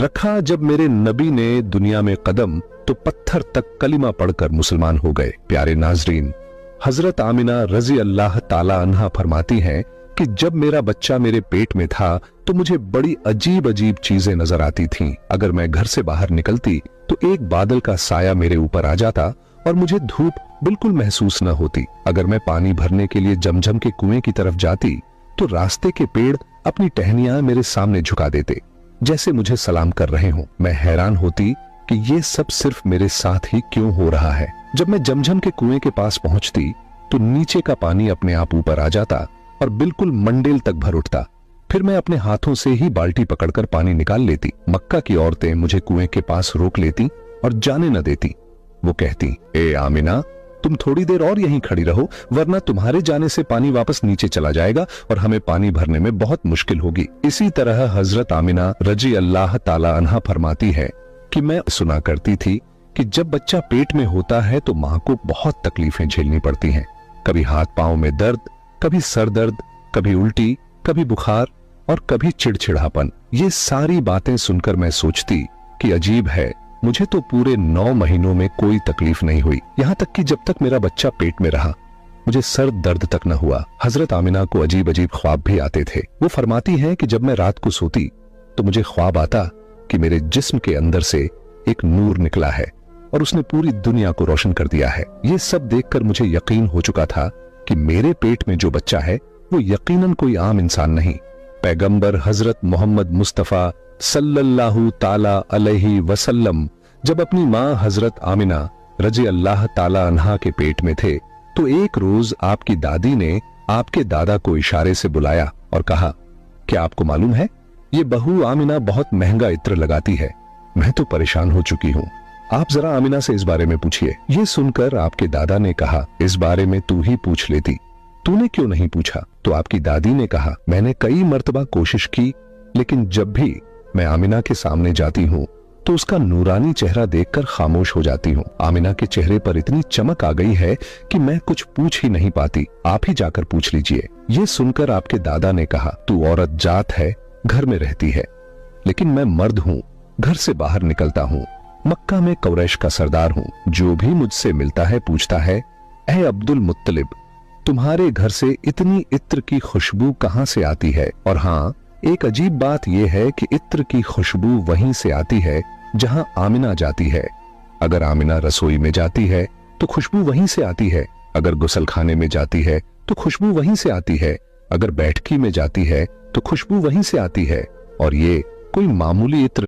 रखा जब मेरे नबी ने दुनिया में कदम तो पत्थर तक कलिमा पढ़कर मुसलमान हो गए। प्यारे नाजरीन, हजरत आमिना रजी अल्लाह ताला अन्हा फरमाती हैं कि जब मेरा बच्चा मेरे पेट में था तो मुझे बड़ी अजीब अजीब चीजें नजर आती थीं। अगर मैं घर से बाहर निकलती तो एक बादल का साया मेरे ऊपर आ जाता और मुझे धूप बिल्कुल महसूस न होती। अगर मैं पानी भरने के लिए जमजम के कुएं की तरफ जाती तो रास्ते के पेड़ अपनी टहनियां मेरे सामने झुका देते, जैसे मुझे सलाम कर रहे हों। मैं हैरान होती कि ये सब सिर्फ मेरे साथ ही क्यों हो रहा है। जब मैं जमजम के कुएं के पास पहुंचती तो नीचे का पानी अपने आप ऊपर आ जाता और बिल्कुल मंडेल तक भर उठता। फिर मैं अपने हाथों से ही बाल्टी पकड़कर पानी निकाल लेती। मक्का की औरतें मुझे कुएं के पास रोक लेती और जाने न देती। वो कहती, ए आमिना, तुम थोड़ी देर और यहीं खड़ी रहो, वरना तुम्हारे जाने से पानी वापस नीचे चला जाएगा और हमें पानी भरने में बहुत मुश्किल होगी। इसी तरह हजरत आमिना रजी अल्लाह ताला अन्हा फरमाती है कि मैं सुना करती थी कि जब बच्चा पेट में होता है तो मां को बहुत तकलीफें झेलनी पड़ती हैं। कभी हाथ पांव में दर्द, कभी सर दर्द, कभी उल्टी, कभी बुखार और कभी चिड़चिड़ापन। ये सारी बातें सुनकर मैं सोचती कि अजीब है, मुझे तो पूरे 9 महीनों में कोई तकलीफ नहीं हुई। यहां तक कि जब तक मेरा बच्चा पेट में रहा मुझे सर दर्द तक न हुआ। हजरत आमिना को अजीब अजीब ख्वाब भी आते थे। वो फरमाती हैं कि जब मैं रात को सोती तो मुझे ख्वाब आता कि मेरे जिस्म के अंदर से एक नूर निकला है और उसने पूरी दुनिया को रोशन कर दिया है। ये सब देखकर मुझे यकीन हो चुका था कि मेरे पेट में जो बच्चा है वो यकीनन कोई आम इंसान नहीं, पैगंबर हजरत मोहम्मद मुस्तफा सल्लल्लाहु ताला अलैहि वसल्लम जब अपनी मां हजरत आमिना रजी अल्लाह ताला अन्हा के पेट में थे तो एक रोज आपकी दादी ने आपके दादा को इशारे से बुलाया और कहा, क्या आपको मालूम है ये बहू आमिना बहुत महंगा इत्र लगाती है। मैं तो परेशान हो चुकी हूँ, आप जरा आमिना से इस बारे में पूछिए। ये सुनकर आपके दादा ने कहा, इस बारे में तू ही पूछ लेती, तूने क्यों नहीं पूछा? तो आपकी दादी ने कहा, मैंने कई मर्तबा कोशिश की, लेकिन जब भी मैं आमिना के सामने जाती हूँ तो उसका नूरानी चेहरा देखकर खामोश हो जाती हूँ। आमिना के चेहरे पर इतनी चमक आ गई है कि मैं कुछ पूछ ही नहीं पाती, आप ही जाकर पूछ लीजिए। ये सुनकर आपके दादा ने कहा, तू औरत जात है, घर में रहती है, लेकिन मैं मर्द हूँ, घर से बाहर निकलता हूँ, मक्का में कुरैश का सरदार हूँ। जो भी मुझसे मिलता है पूछता है, ऐ अब्दुल मुत्तलिब, तुम्हारे घर से इतनी इत्र की खुशबू कहाँ से आती है? और हाँ, एक अजीब बात यह है कि इत्र की खुशबू वहीं से आती है जहां आमिना जाती है। अगर आमिना रसोई में जाती है तो खुशबू वहीं से आती है, अगर गुसलखाने में जाती है तो खुशबू वहीं से आती है, अगर बैठकी में जाती है तो खुशबू वहीं से आती है। और ये कोई मामूली इत्र